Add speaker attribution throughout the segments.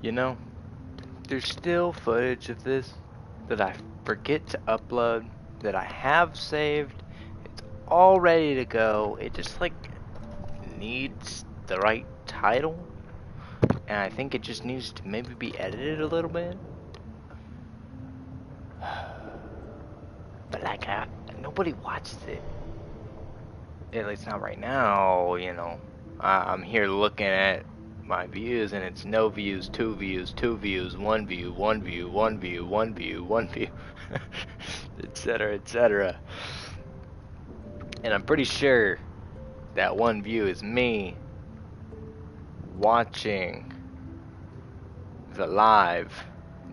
Speaker 1: You know, there's still footage of this that I forget to upload, that I have saved. It's all ready to go. It just like needs the right title, and I think it just needs to maybe be edited a little bit. But like, nobody watches it. At least not right now, you know. I'm here looking at my views, and it's no views, 2 views, 2 views, 1 view, 1 view, 1 view, 1 view, 1 view, etc., etc. And I'm pretty sure that 1 view is me watching the live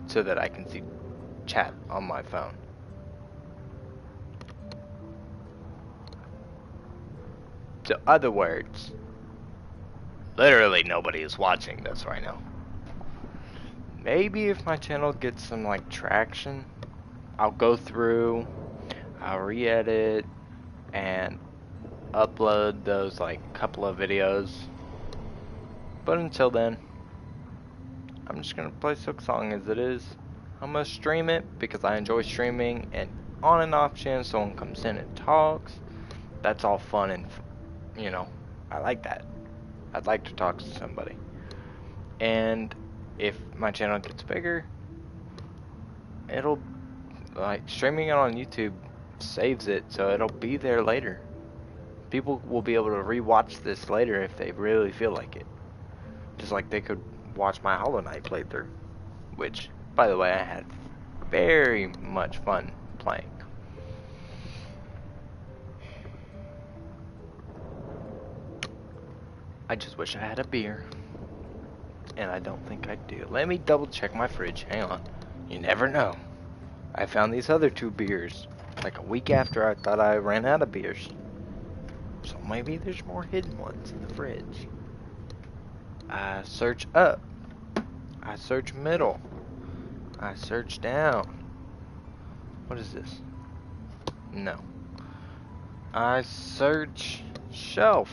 Speaker 1: so that I can see chat on my phone. So, other words, literally nobody is watching this right now. Maybe if my channel gets some like traction, I'll go through, I'll re-edit, and upload those like couple of videos. But until then, I'm just gonna play Silksong as it is. I'm gonna stream it because I enjoy streaming, and on and off chance someone comes in and talks. That's all fun and, you know, I like that. I'd like to talk to somebody. And if my channel gets bigger, it'll, like, streaming it on YouTube saves it, so it'll be there later. People will be able to rewatch this later if they really feel like it. Just like they could watch my Hollow Knight playthrough, which, by the way, I had very much fun playing. I just wish I had a beer, and I don't think I do. Let me double check my fridge. Hang on. You never know. I found these other 2 beers like a week after I thought I ran out of beers. So maybe there's more hidden ones in the fridge. I search up. I search middle. I search down. What is this? No. I search shelf.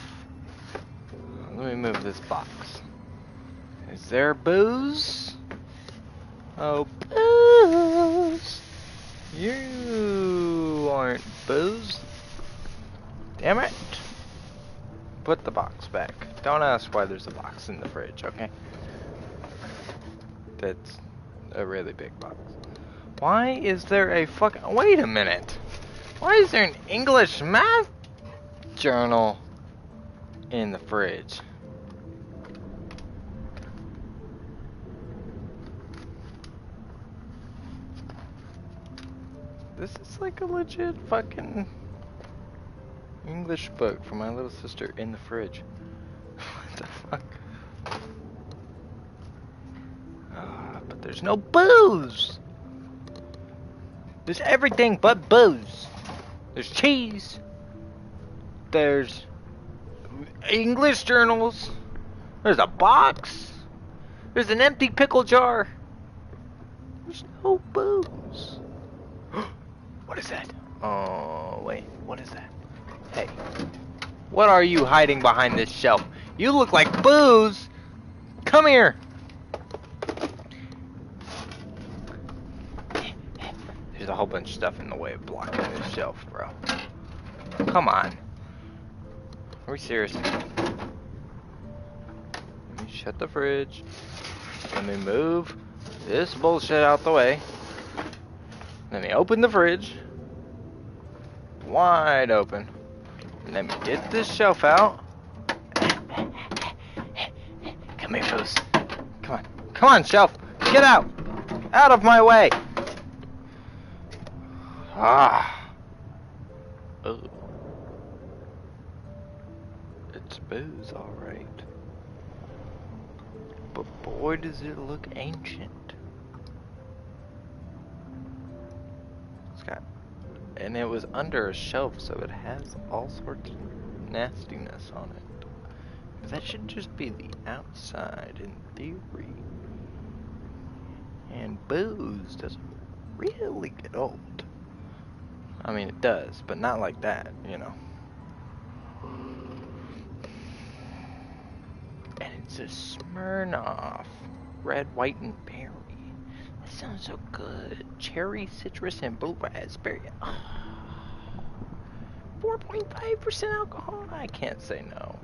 Speaker 1: Let me move this box. Is there booze? Oh, booze. You aren't booze. Damn it. Put the box back. Don't ask why there's a box in the fridge, okay? That's a really big box. Why is there a fucking... Wait a minute. Why is there an English math journal in the fridge? This is like a legit fucking English book for my little sister in the fridge. What the fuck? But there's no booze! There's everything but booze. There's cheese. There's English journals. There's a box. There's an empty pickle jar. There's no booze. What is that? Oh, wait. What is that? Hey. What are you hiding behind this shelf? You look like booze. Come here. There's a whole bunch of stuff in the way of blocking this shelf, bro. Come on. Are we serious? Let me shut the fridge. Let me move this bullshit out the way. Let me open the fridge. Wide open. Let me get this shelf out. Come here, foos. Come on. Come on, shelf. Get out. Out of my way. Ah. Oh. It's booze, alright. But boy, does it look ancient. It's got... And it was under a shelf, so it has all sorts of nastiness on it. That should just be the outside, in theory. And booze doesn't really get old. I mean, it does, but not like that, you know. And it's a Smirnoff. red, white, and berry. That sounds so good. Cherry, citrus, and blue raspberry. 4.5% alcohol? I can't say no.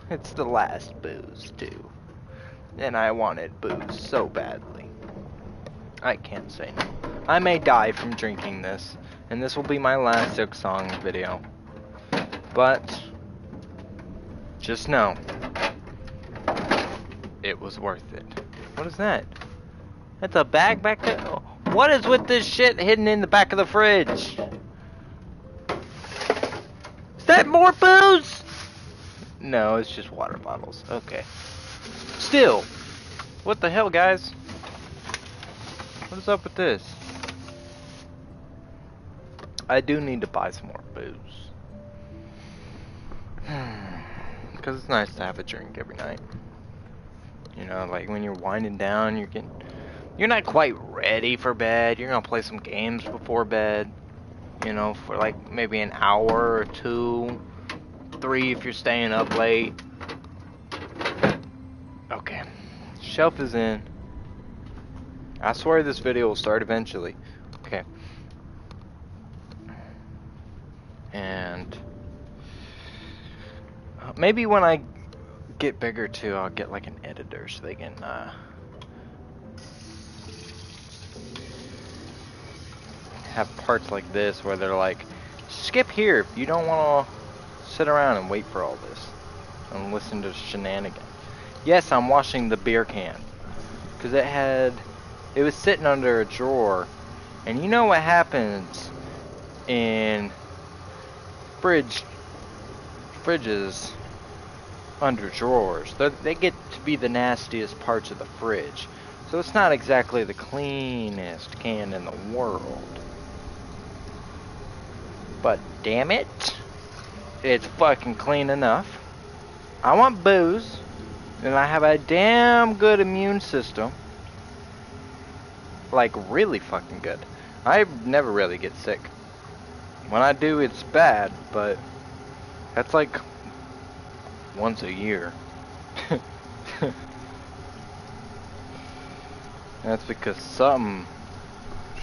Speaker 1: It's the last booze, too. And I wanted booze so badly. I can't say no. I may die from drinking this, and this will be my last Silksong video. But, just know, it was worth it. What is that? That's a bag back there? What is with this shit hidden in the back of the fridge? Is that more booze? No, it's just water bottles. Okay. Still, what the hell, guys? What is up with this? I do need to buy some more booze. Because it's nice to have a drink every night. You know, like when you're winding down, you're not quite ready for bed. You're gonna play some games before bed. You know, for like maybe an hour or 2, 3 if you're staying up late. Okay. Shelf is in. I swear this video will start eventually. Okay. And maybe when I get bigger too, I'll get like an editor so they can have parts like this where they're like, skip here if you don't want to sit around and wait for all this and listen to shenanigans. Yes, I'm washing the beer can because it was sitting under a drawer, and you know what happens in fridges under drawers. They get to be the nastiest parts of the fridge. So it's not exactly the cleanest can in the world. But damn it, it's fucking clean enough. I want booze, and I have a damn good immune system. Like, really fucking good. I never really get sick. When I do, it's bad, but that's like once a year. That's because something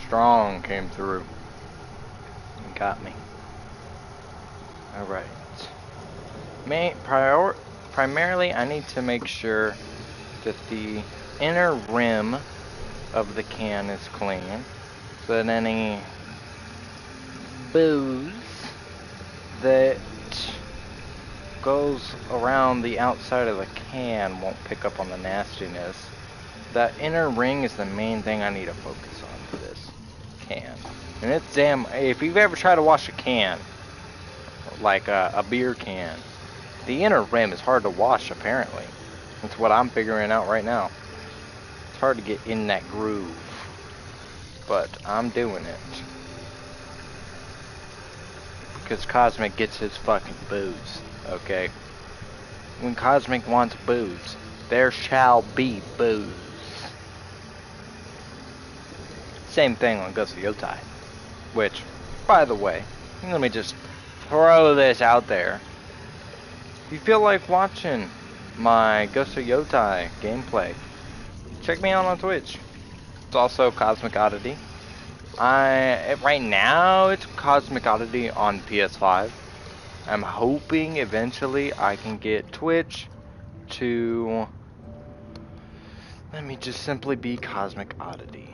Speaker 1: strong came through and got me. Alright. Primarily, I need to make sure that the inner rim of the can is clean, so that any booze that goes around the outside of the can won't pick up on the nastiness. That inner ring is the main thing I need to focus on for this can. And it's if you've ever tried to wash a can, like a beer can, the inner rim is hard to wash apparently. That's what I'm figuring out right now. It's hard to get in that groove, but I'm doing it. Because Cosmic gets his fucking booze, okay? When Cosmic wants booze, there shall be booze. Same thing on Ghost of Yotai. Which, by the way, let me just throw this out there. If you feel like watching my Ghost of Yotai gameplay, check me out on Twitch. It's also Cosmic Oddity. Right now it's Cosmic Oddity on PS5. I'm hoping eventually I can get Twitch to let me just simply be Cosmic Oddity.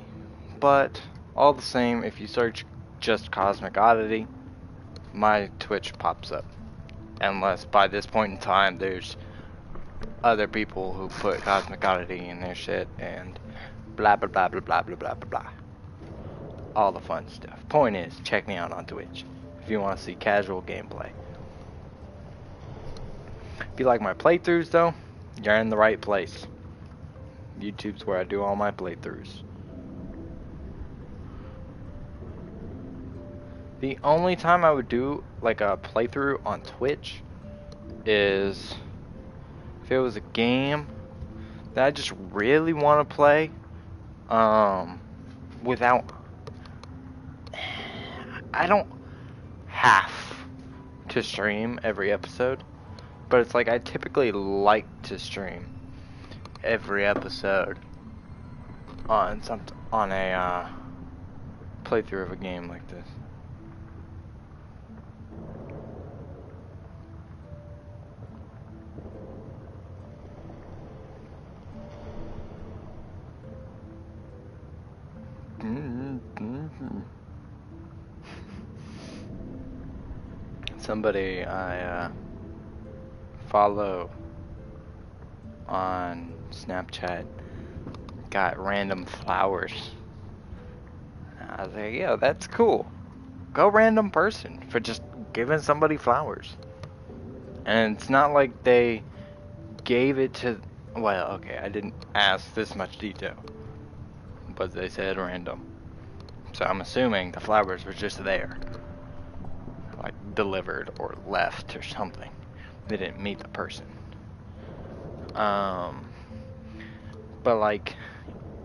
Speaker 1: But all the same, if you search just Cosmic Oddity, my Twitch pops up. Unless by this point in time there's other people who put Cosmic Oddity in their shit and blah blah blah blah blah blah blah blah blah. All the fun stuff. Point is, check me out on Twitch if you want to see casual gameplay. If you like my playthroughs though, you're in the right place. YouTube's where I do all my playthroughs. The only time I would do like a playthrough on Twitch is if it was a game that I just really want to play without I don't have to stream every episode, but it's like I typically like to stream. every episode on a playthrough of a game like this. Somebody I follow on Snapchat got random flowers. I was like, yo, that's cool. Go random person for just giving somebody flowers. And it's not like they gave it to, well, okay, I didn't ask this much detail, but they said random. So I'm assuming the flowers were just there, like delivered or left or something. They didn't meet the person. But like,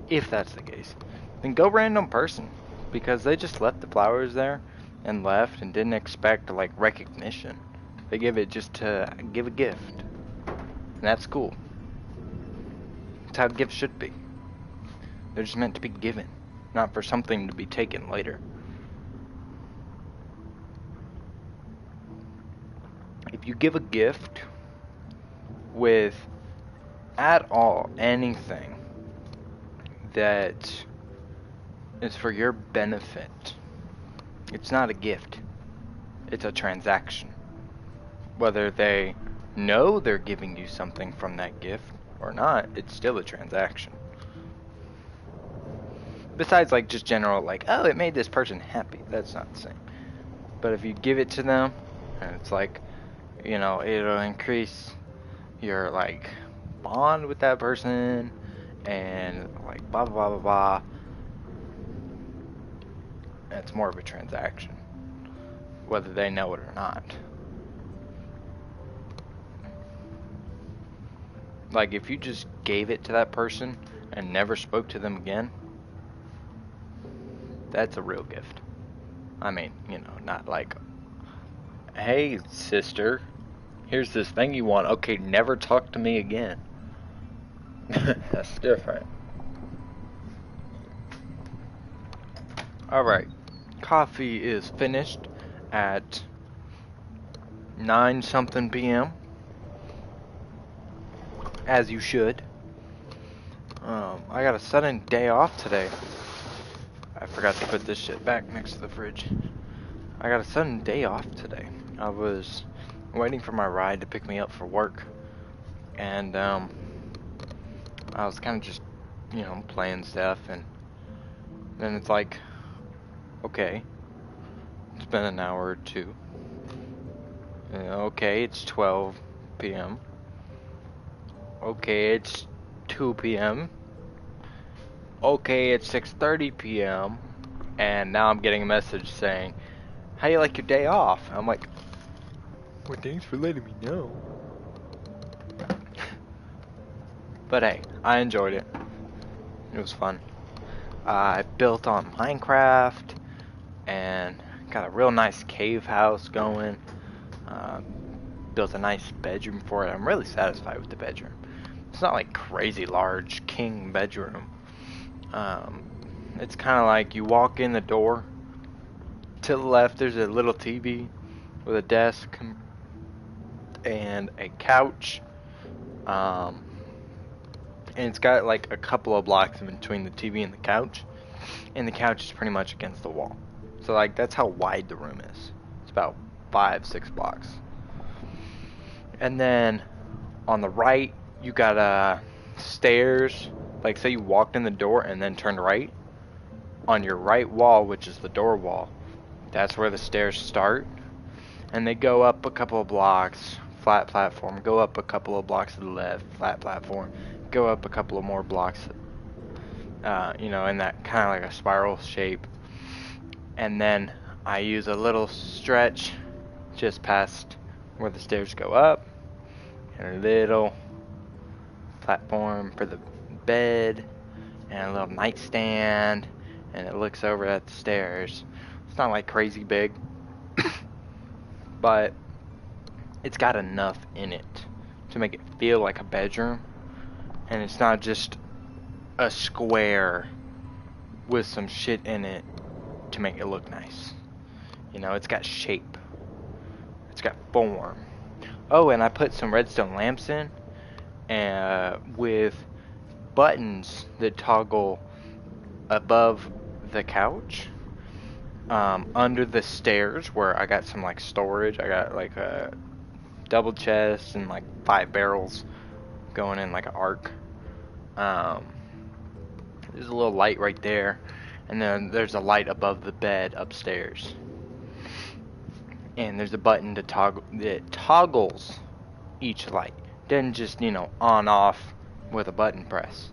Speaker 1: if that's the case, then go random person, because they just left the flowers there and left and didn't expect like recognition. They give it just to give a gift, and that's cool. That's how gifts should be. They're just meant to be given, not for something to be taken later. If you give a gift with at all anything that is for your benefit, it's not a gift. It's a transaction. Whether they know they're giving you something from that gift or not, it's still a transaction. Besides like just general like, oh, it made this person happy. That's not the same. But if you give it to them and it's like, you know, it'll increase your like bond with that person and like blah blah blah blah blah. It's more of a transaction, whether they know it or not. Like if you just gave it to that person and never spoke to them again, that's a real gift. I mean, you know, not like, hey sister, here's this thing you want. Okay, never talk to me again. That's different. Alright, coffee is finished at 9 something p.m. As you should. I got a sudden day off today. I forgot to put this shit back next to the fridge. I got a sudden day off today. I was waiting for my ride to pick me up for work, and I was kind of just, you know, playing stuff, and then it's like, okay, it's been an hour or two. Okay, it's 12 p.m. Okay, it's 2 p.m. Okay, it's 6:30 p.m. And now I'm getting a message saying, how do you like your day off? I'm like, well, thanks for letting me know. But hey, I enjoyed it. It was fun. I built on Minecraft and got a real nice cave house going. Built a nice bedroom for it. I'm really satisfied with the bedroom. It's not like crazy large king bedroom. It's kind of like you walk in the door. To the left, there's a little TV with a desk and a couch. And it's got like a couple of blocks in between the TV and the couch. And the couch is pretty much against the wall. So like that's how wide the room is. It's about 5-6 blocks. And then on the right, you got stairs. Like say you walked in the door and then turned right. On your right wall, which is the door wall, that's where the stairs start. And they go up a couple of blocks, flat platform. Go up a couple of blocks to the left, flat platform. Go up a couple of more blocks, you know, in that kind of like a spiral shape. And then I use a little stretch just past where the stairs go up, and a little platform for the bed, and a little nightstand, and it looks over at the stairs. It's not like crazy big, but it's got enough in it to make it feel like a bedroom, And it's not just a square with some shit in it to make it look nice. You know, it's got shape. It's got form. Oh, and I put some redstone lamps in with buttons that toggle above the couch, under the stairs where I got some like storage. I got like a double chest and like 5 barrels going in like an arc. There's a little light right there, and then there's a light above the bed upstairs. And there's a button to toggle that toggles each light. Doesn't just, you know, on off with a button press.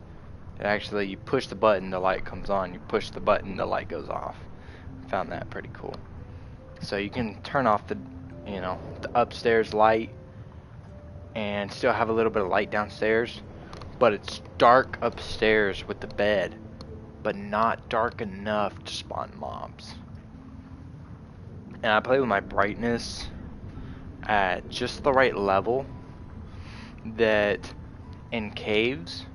Speaker 1: It actually, you push the button, the light comes on. You push the button, the light goes off. I found that pretty cool. So you can turn off the, you know, the upstairs light and still have a little bit of light downstairs, but it's dark upstairs with the bed, but not dark enough to spawn mobs. And I play with my brightness at just the right level that in caves,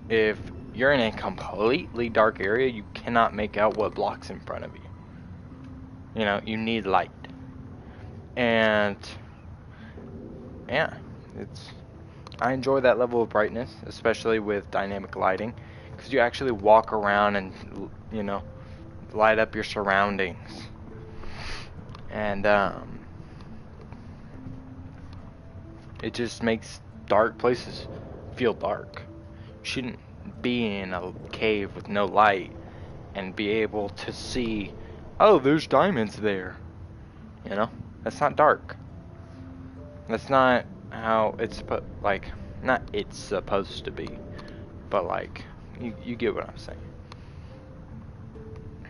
Speaker 1: if you're in a completely dark area, you cannot make out what block's in front of you. You know, you need light. And yeah, I enjoy that level of brightness, especially with dynamic lighting, because you actually walk around and, you know, light up your surroundings. And it just makes dark places feel dark. You shouldn't be in a cave with no light and be able to see, oh, there's diamonds there. You know, that's not dark. That's not how it's not it's supposed to be, but like, you get what I'm saying.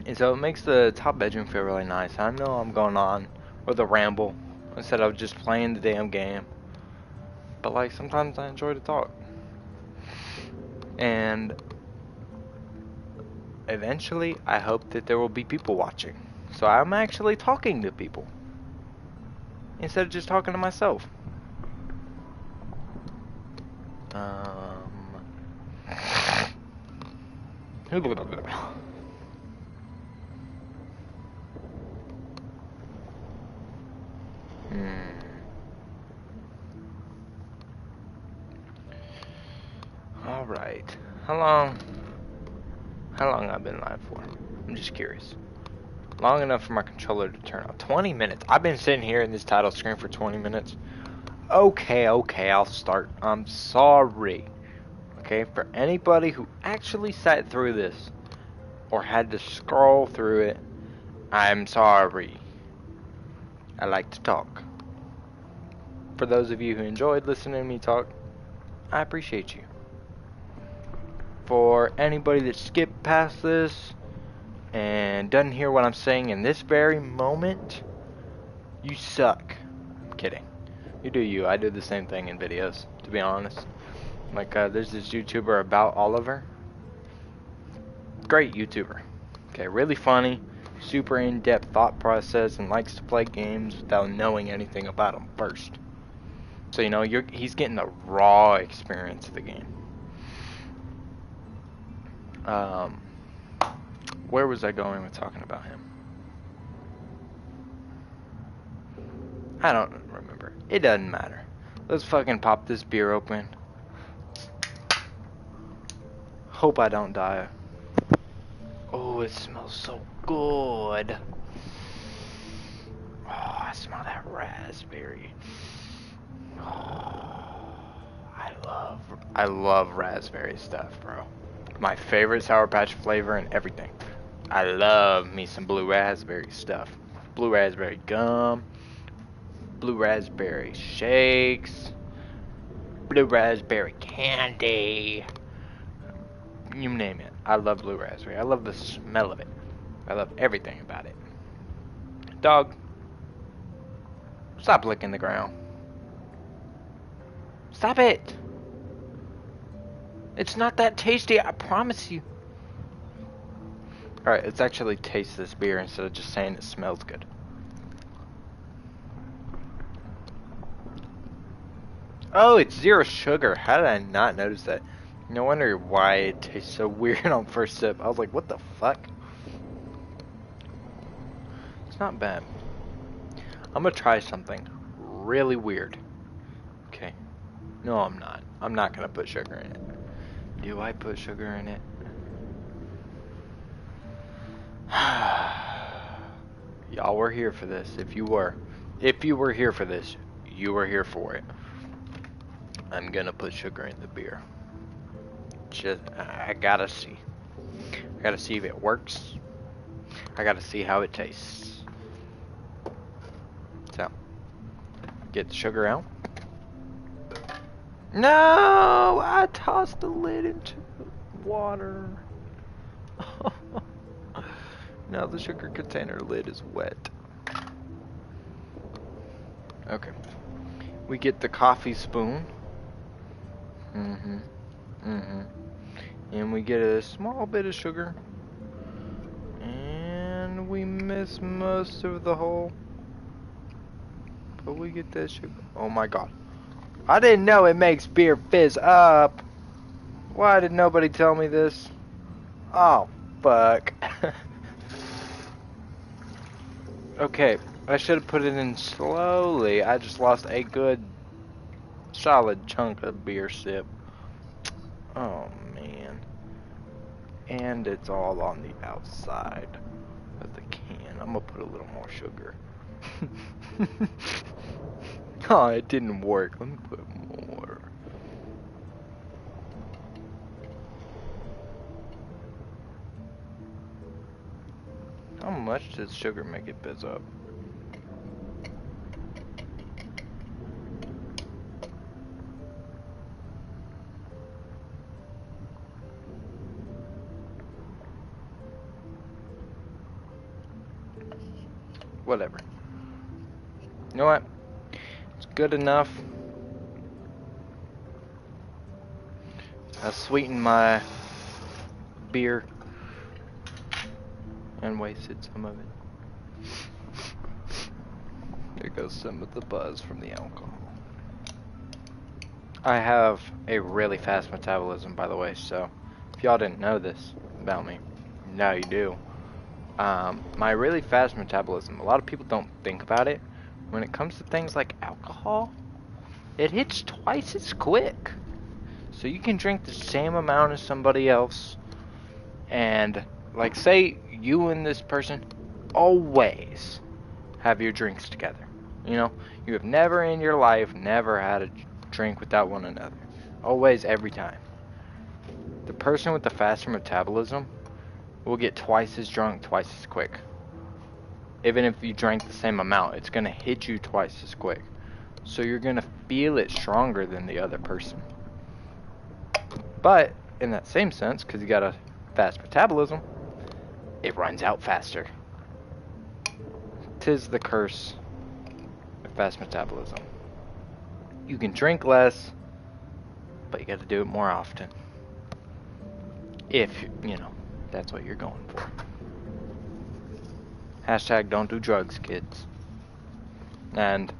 Speaker 1: And so it makes the top bedroom feel really nice. I know I'm going on with a ramble instead of just playing the damn game, but like, sometimes I enjoy to talk. And eventually I hope that there will be people watching, so I'm actually talking to people instead of just talking to myself. Alright. How long I've been live for? I'm just curious. Long enough for my controller to turn off. 20 minutes. I've been sitting here in this title screen for 20 minutes. Okay, I'll start. I'm sorry. Okay, for anybody who actually sat through this or had to scroll through it, I'm sorry. I like to talk. For those of you who enjoyed listening to me talk, I appreciate you. For anybody that skipped past this and doesn't hear what I'm saying in this very moment, you suck. I'm kidding. You do you. I do the same thing in videos, to be honest. Like, there's this YouTuber about Oliver. Great YouTuber. Okay, really funny, super in-depth thought process, and likes to play games without knowing anything about them first. So, you know, he's getting the raw experience of the game. Where was I going with talking about him? I don't remember. It doesn't matter. Let's fucking pop this beer open. Hope I don't die. Oh, it smells so good. Oh, I smell that raspberry. Oh, I love raspberry stuff, bro. My favorite Sour Patch flavor and everything. I love me some blue raspberry stuff. Blue raspberry gum, blue raspberry shakes, blue raspberry candy. You name it. I love blue raspberry. I love the smell of it. I love everything about it. Dog, stop licking the ground. Stop it. It's not that tasty, I promise you. Alright, let's actually taste this beer instead of just saying it smells good. Oh, it's 0 sugar. How did I not notice that? No wonder why it tastes so weird on first sip. I was like, what the fuck? It's not bad. I'm gonna try something really weird. Okay. No, I'm not. I'm not gonna put sugar in it. Do I put sugar in it? Y'all were here for this. If you were here for this, you were here for it. I'm gonna put sugar in the beer. I gotta see. I gotta see if it works. I gotta see how it tastes. So, get the sugar out. No! I tossed the lid into the water. Now the sugar container lid is wet. Okay. We get the coffee spoon. And we get a small bit of sugar. And we miss most of the hole. But we get that sugar. Oh my god. I didn't know it makes beer fizz up. Why did nobody tell me this? Oh, fuck. Okay, I should have put it in slowly. I just lost a good, solid chunk of beer sip. Oh, man. And it's all on the outside of the can. I'm gonna put a little more sugar. Oh, it didn't work. Let me put more. How much does sugar make it fizz up? Whatever. You know what? It's good enough. I sweetened my beer and wasted some of it. There goes some of the buzz from the alcohol. I have a really fast metabolism, by the way, so if y'all didn't know this about me, now you do. My really fast metabolism, a lot of people don't think about it. When it comes to things like alcohol, it hits twice as quick. So you can drink the same amount as somebody else, and like say you and this person always have your drinks together. You know, you have never in your life never had a drink without one another. Always, every time. The person with the faster metabolism will get twice as drunk twice as quick. Even if you drank the same amount, it's gonna hit you twice as quick. So you're gonna feel it stronger than the other person. But in that same sense, because you got a fast metabolism, it runs out faster. 'Tis the curse of fast metabolism. You can drink less, but you got to do it more often. If, you know, that's what you're going for. Hashtag don't do drugs, kids. And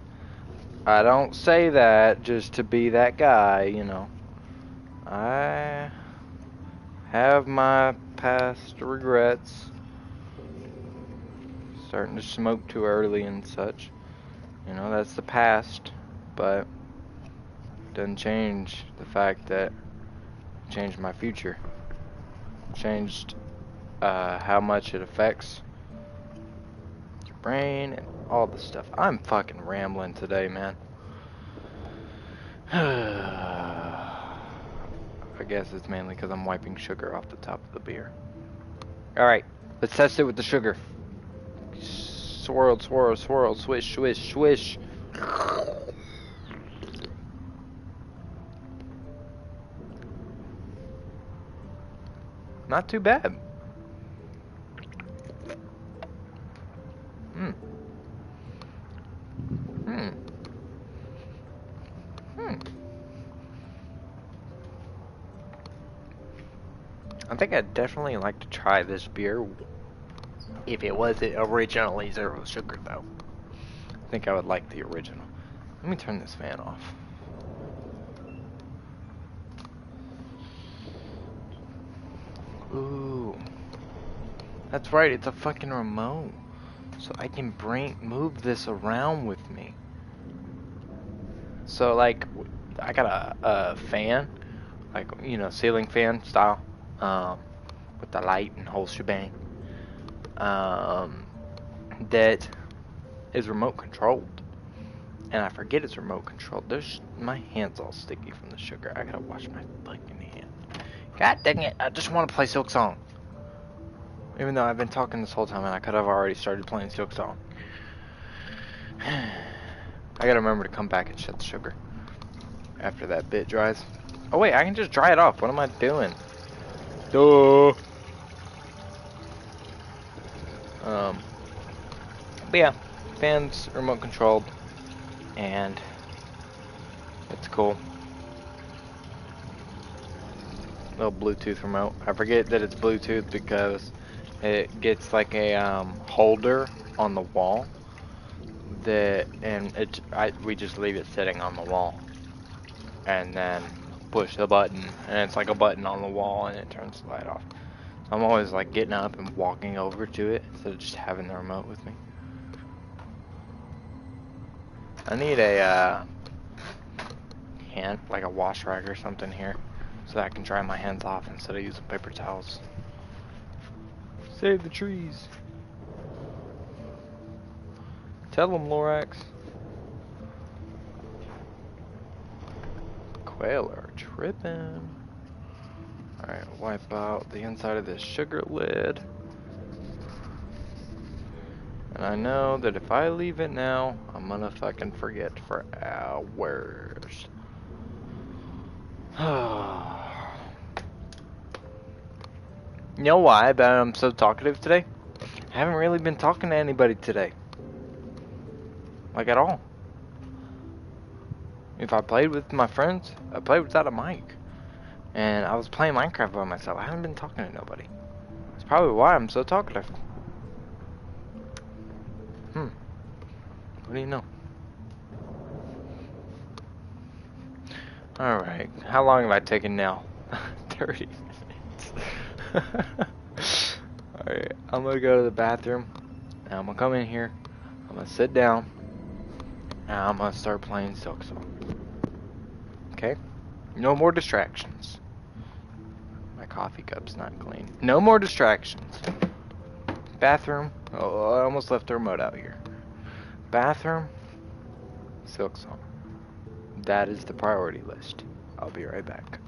Speaker 1: I don't say that just to be that guy, you know. I have my past regrets. Starting to smoke too early and such. You know, that's the past. But it doesn't change the fact that it changed my future. Changed how much it affects your brain and all the stuff. I'm fucking rambling today, man. I guess it's mainly because I'm wiping sugar off the top of the beer. Alright, let's test it with the sugar. Swirl, swirl, swirl, swish, swish, swish. Not too bad. I think I'd definitely like to try this beer if it wasn't originally 0 sugar, though. I think I would like the original. Let me turn this fan off. Ooh. That's right, it's a fucking remote. So I can move this around with me. So like, I got a fan, like, you know, ceiling fan style, with the light and whole shebang, that is remote controlled. And I forget it's remote controlled. My hand's all sticky from the sugar. I gotta wash my fucking hand. God dang it, I just want to play Silksong. Even though I've been talking this whole time and I could have already started playing Silksong. I gotta remember to come back and shut the sugar after that bit dries. Oh wait, I can just dry it off. What am I doing? Duh. But yeah, fans remote controlled, and it's cool. Little Bluetooth remote. I forget that it's Bluetooth because it gets like a holder on the wall we just leave it sitting on the wall and then push the button, and it's like a button on the wall and it turns the light off. I'm always like getting up and walking over to it instead of just having the remote with me. I need a hand, like a wash rag or something here, so that I can dry my hands off instead of using paper towels. Save the trees. Tell them, Lorax. Quail are tripping. Alright, wipe out the inside of this sugar lid. And I know that if I leave it now, I'm gonna fucking forget for hours. You know why I'm so talkative today? I haven't really been talking to anybody today. Like at all. If I played with my friends, I played without a mic. And I was playing Minecraft by myself. I haven't been talking to nobody. It's probably why I'm so talkative. What do you know? Alright, how long have I taken now? 30 minutes. Alright, I'm gonna go to the bathroom. And I'm gonna come in here. I'm gonna sit down. And I'm gonna start playing Silksong. Okay? No more distractions. My coffee cup's not clean. No more distractions. Bathroom. Oh, I almost left the remote out here. Bathroom. Silksong. That is the priority list. I'll be right back.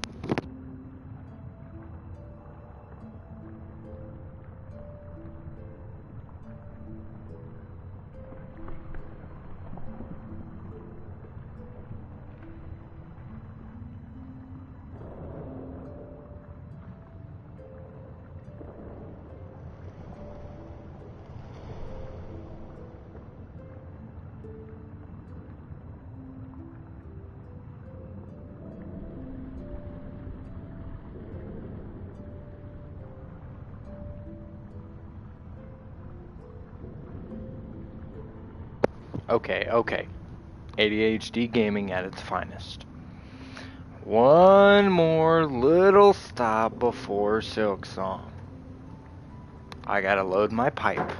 Speaker 1: Okay. ADHD gaming at its finest. One more little stop before Silksong. I gotta load my pipe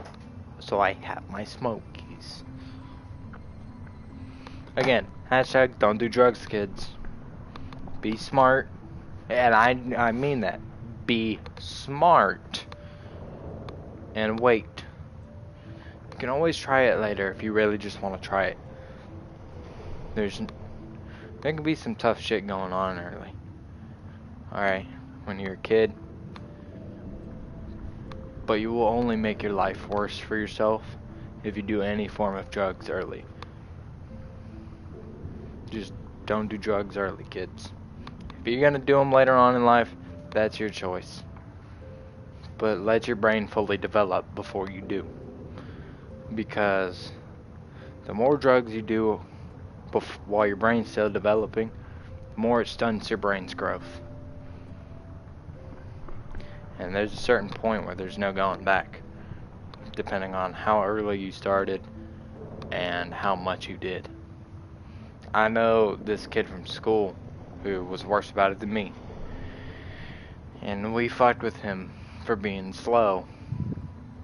Speaker 1: so I have my smokies. Again, hashtag don't do drugs, kids. Be smart. And I mean that. Be smart. And wait. You can always try it later if you really just want to try it. There can be some tough shit going on early. Alright, when you're a kid. But you will only make your life worse for yourself if you do any form of drugs early. Just don't do drugs early, kids. If you're gonna do them later on in life, that's your choice. But let your brain fully develop before you do. Because the more drugs you do while your brain's still developing, the more it stunts your brain's growth. And there's a certain point where there's no going back, depending on how early you started and how much you did. I know this kid from school who was worse about it than me. And we fucked with him for being slow.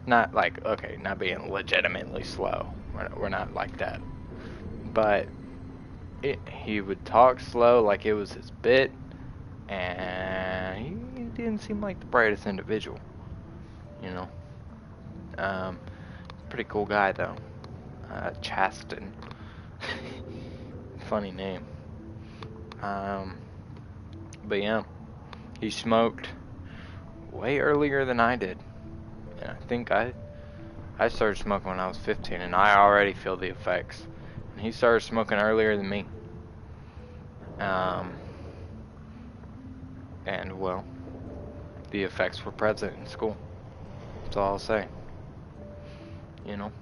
Speaker 1: Not like, okay, not being legitimately slow. We're not like that. But he would talk slow like it was his bit. And he didn't seem like the brightest individual. You know. Pretty cool guy though. Chaston. Funny name. But yeah, he smoked way earlier than I did. And I think I started smoking when I was 15, and I already feel the effects. And he started smoking earlier than me. And well, the effects were present in school. That's all I'll say. You know?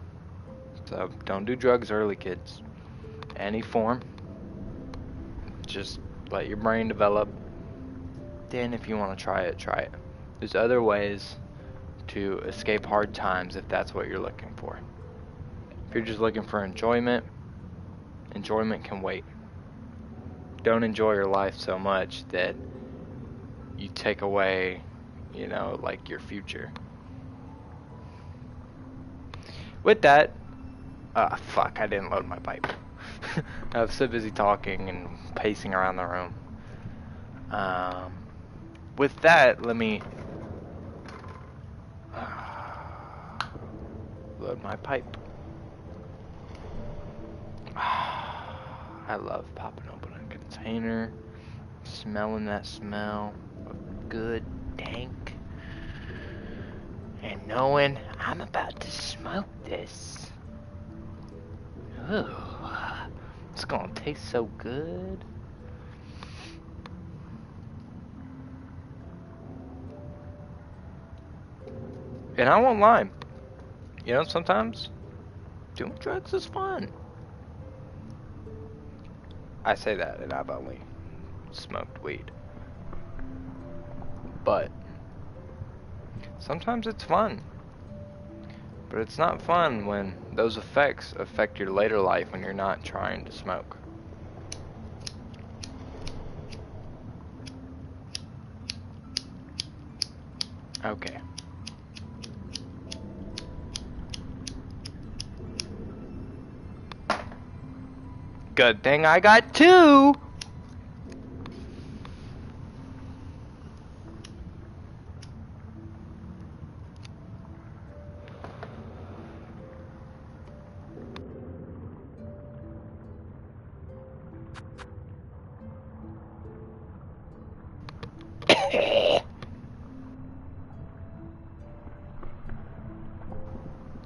Speaker 1: So don't do drugs early, kids. Any form. Just let your brain develop. Then if you want to try it, try it. There's other ways to escape hard times if that's what you're looking for. If you're just looking for enjoyment, enjoyment can wait. Don't enjoy your life so much that you take away, you know, like your future. With that, fuck, I didn't load my pipe. I was so busy talking and pacing around the room. With that, let me load my pipe. I love popping open a container, smelling that smell of good dank, and knowing I'm about to smoke this. Ooh, it's gonna taste so good. And I won't lie, you know, sometimes doing drugs is fun. I say that, and I've only smoked weed. But sometimes it's fun. But it's not fun when those effects affect your later life when you're not trying to smoke. Okay. Good thing I got two!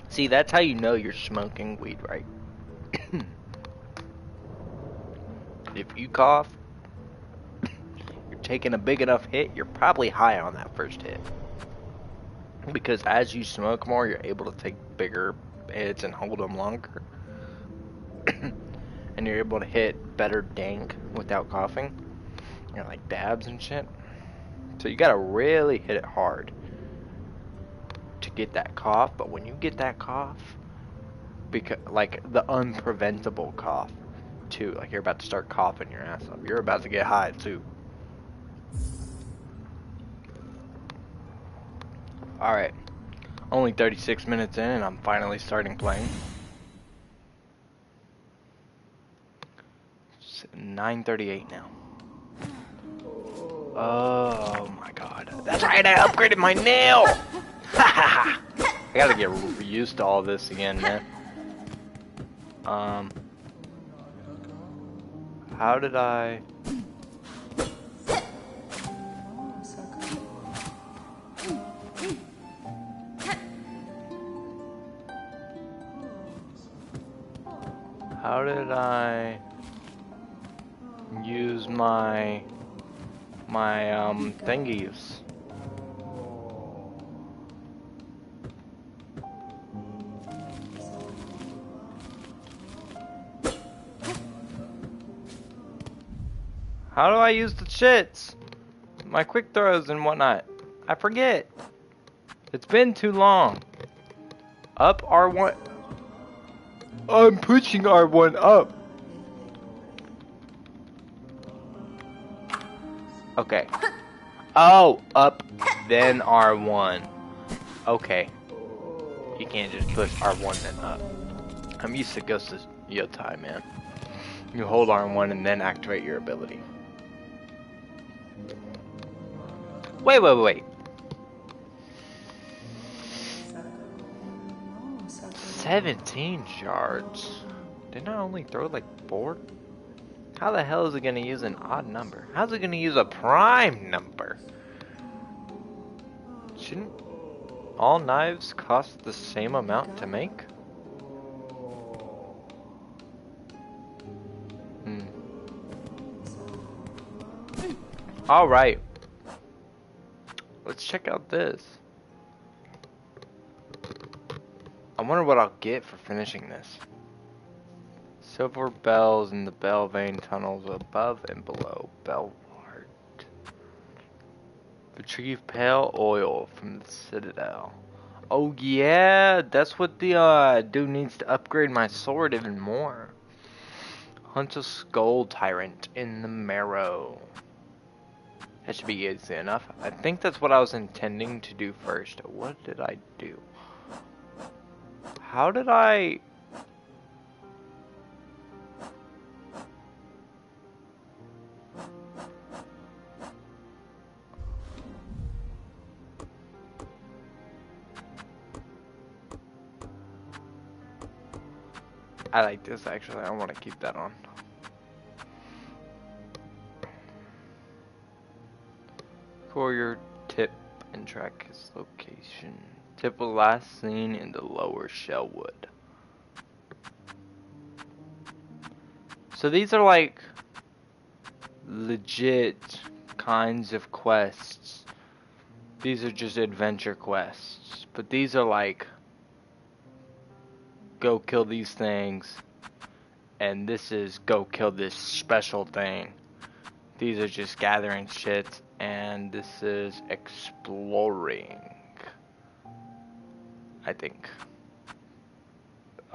Speaker 1: See, that's how you know you're smoking weed right. If you cough, you're taking a big enough hit, you're probably high on that first hit. Because as you smoke more, you're able to take bigger hits and hold them longer. And you're able to hit better dank without coughing. You know, like dabs and shit. So you gotta really hit it hard to get that cough. But when you get that cough, because like the unpreventable cough too, like you're about to start coughing your ass off, you're about to get high too. Alright, only 36 minutes in and I'm finally starting playing. It's 9:38 now. Oh my god, that's right, I upgraded my nail! I gotta get used to all this again, man. How did I... How did I use my thingies? How do I use the shits? My quick throws and whatnot. I forget. It's been too long. Up R1. I'm pushing R1 up. Okay. Oh, up then R1. Okay. You can't just push R1 then up. I'm used to Ghost of Yotai, man. You hold R1 and then activate your ability. Wait. 17 shards? Didn't I only throw like 4? How the hell is it gonna use an odd number? How's it gonna use a prime number? Shouldn't all knives cost the same amount to make? Alright. Let's check out this. I wonder what I'll get for finishing this. Silver bells in the bell vein tunnels above and below Bell Heart. Retrieve pale oil from the Citadel. Oh yeah, that's what the dude needs to upgrade my sword even more. Hunt a skull tyrant in the marrow. That should be easy enough. I think that's what I was intending to do first. What did I do? How did I... I like this actually. I want to keep that on. Courier Tip and track his location. Tip was last seen in the lower Shellwood. So these are like legit kinds of quests. These are just adventure quests. But these are like go kill these things. And this is go kill this special thing. These are just gathering shit. And this is exploring. I think.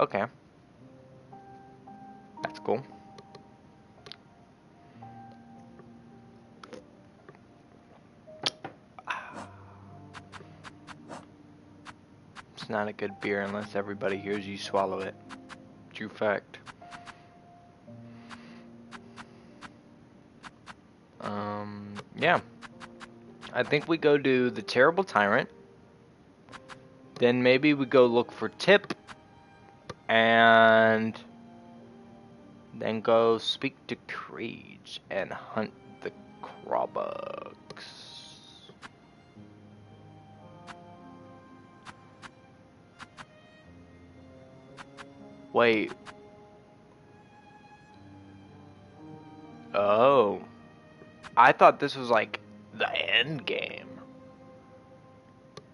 Speaker 1: Okay. That's cool. It's not a good beer unless everybody hears you swallow it. True fact. Yeah. I think we go do the Terrible Tyrant. Then maybe we go look for Tip. And then go speak to Crage and hunt the Crawbugs. Wait. Oh. I thought this was like the end game.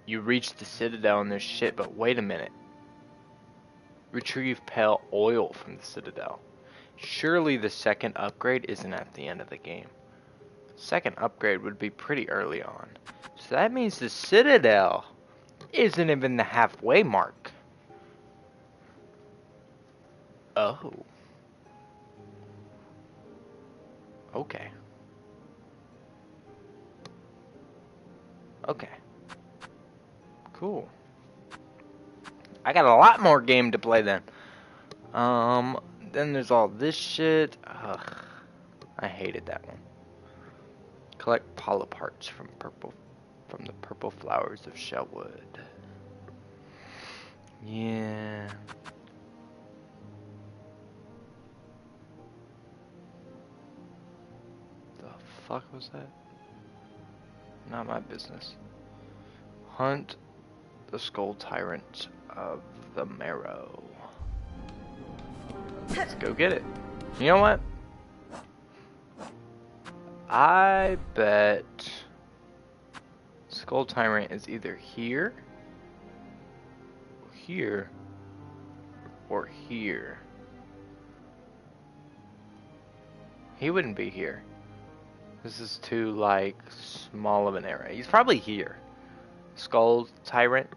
Speaker 1: You reach the Citadel and there's shit, but wait a minute. Retrieve pale oil from the Citadel. Surely the second upgrade isn't at the end of the game. Second upgrade would be pretty early on. So that means the Citadel isn't even the halfway mark. Oh. Okay. Okay. Cool. I got a lot more game to play then. Then there's all this shit. Ugh. I hated that one. Collect polyparts from the purple flowers of Shellwood. Yeah. The fuck was that? Not my business. Hunt the skull tyrant of the marrow. Let's go get it. You know what? I bet skull tyrant is either here, or here. He wouldn't be here. This is too, like, small of an area. He's probably here. Skull Tyrant.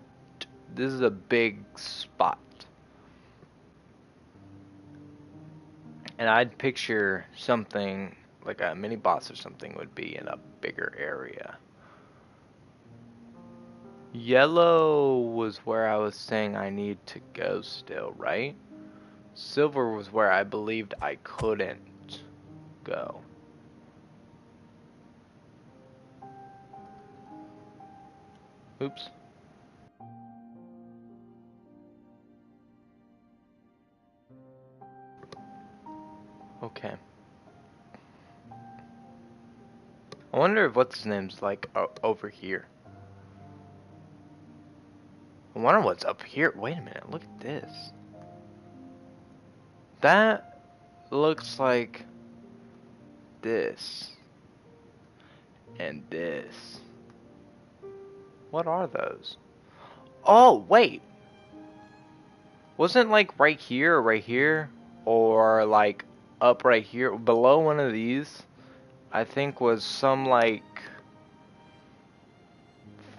Speaker 1: This is a big spot. And I'd picture something, like a mini boss or something, would be in a bigger area. Yellow was where I was saying I need to go still, right? Silver was where I believed I couldn't go. Oops. Okay. I wonder if what's his name's like over here. I wonder what's up here. Wait a minute, look at this. That looks like this. And this. What are those? Oh, wait. Wasn't like right here or right here? Or like up right here? Below one of these, I think was some like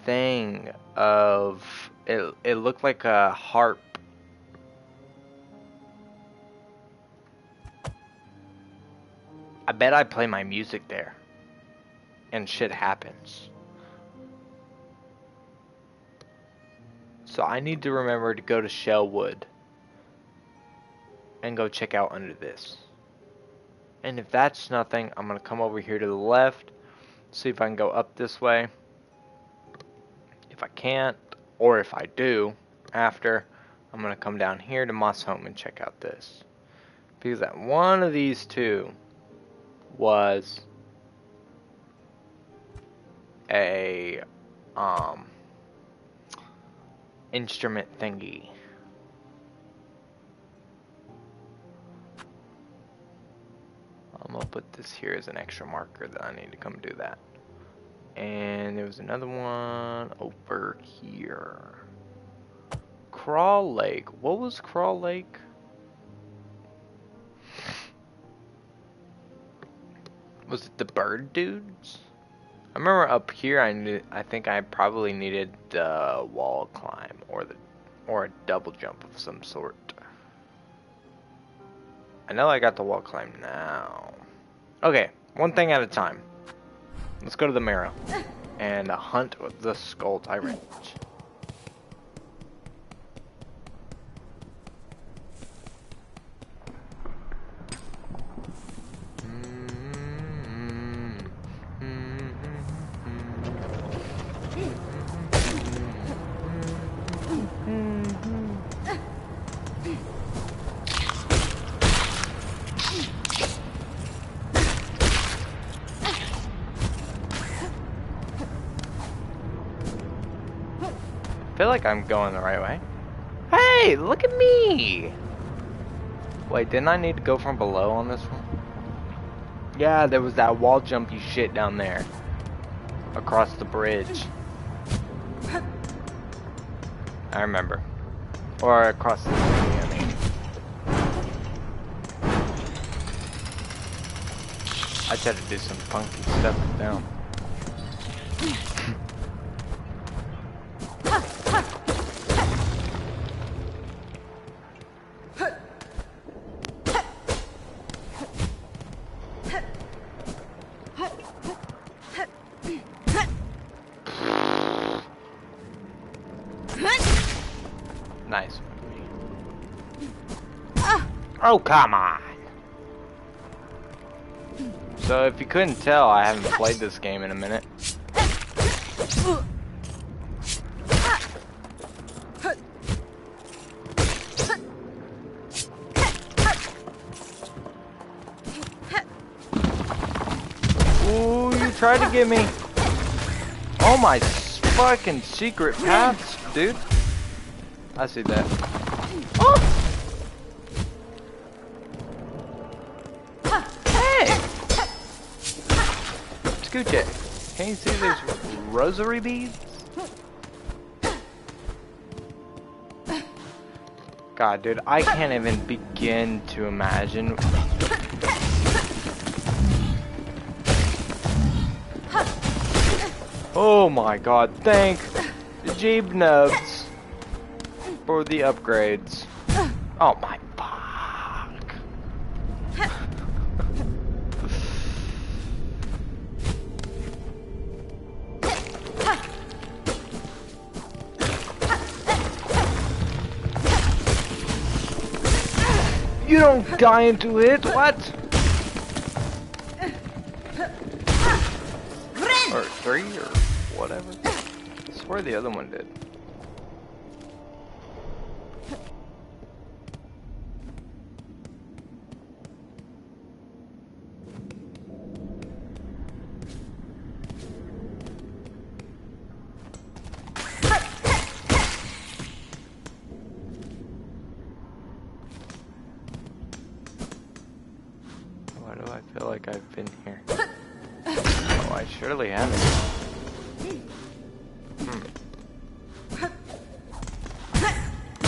Speaker 1: thing of it looked like a harp. I bet I play my music there and shit happens. So I need to remember to go to Shellwood and go check out under this. And if that's nothing, I'm gonna come over here to the left, see if I can go up this way. If I can't, or if I do, after, I'm gonna come down here to Moss Home and check out this. Because that one of these two was a instrument thingy. I'm gonna put this here as an extra marker that I need to come do that. And there was another one over here. Crawl Lake. What was Crawl Lake? Was it the bird dudes? I remember up here I think I probably needed the wall climb or a double jump of some sort. I know I got the wall climb now. Okay, one thing at a time. Let's go to the marrow and hunt the skull tyrant. I feel like I'm going the right way. Hey, look at me! Wait, didn't I need to go from below on this one? Yeah, there was that wall jumpy shit down there. Across the bridge. I remember. Or across the city, I mean. I tried to do some funky stuff down. Nice. Oh, come on! So, if you couldn't tell, I haven't played this game in a minute. Ooh, you tried to get me. Oh my fucking secret paths, dude. I see that. Oh! Hey! Scooch it. Can you see these rosary beads? God, dude, I can't even begin to imagine. Oh my god, thank Jeeb Nubs for the upgrades. Oh my fuck. You don't die into it, what? Or 3 or whatever. I swear the other one did. Why do I feel like I've been here? Oh, I surely haven't.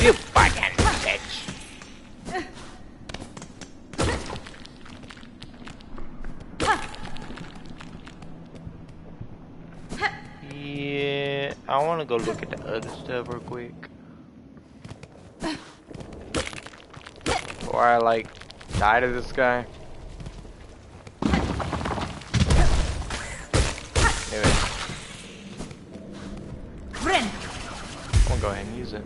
Speaker 1: You fucking bitch! Yeah, I wanna go look at the other stuff real quick. Before I like die to this guy. Anyway. I'm gonna go ahead and use it.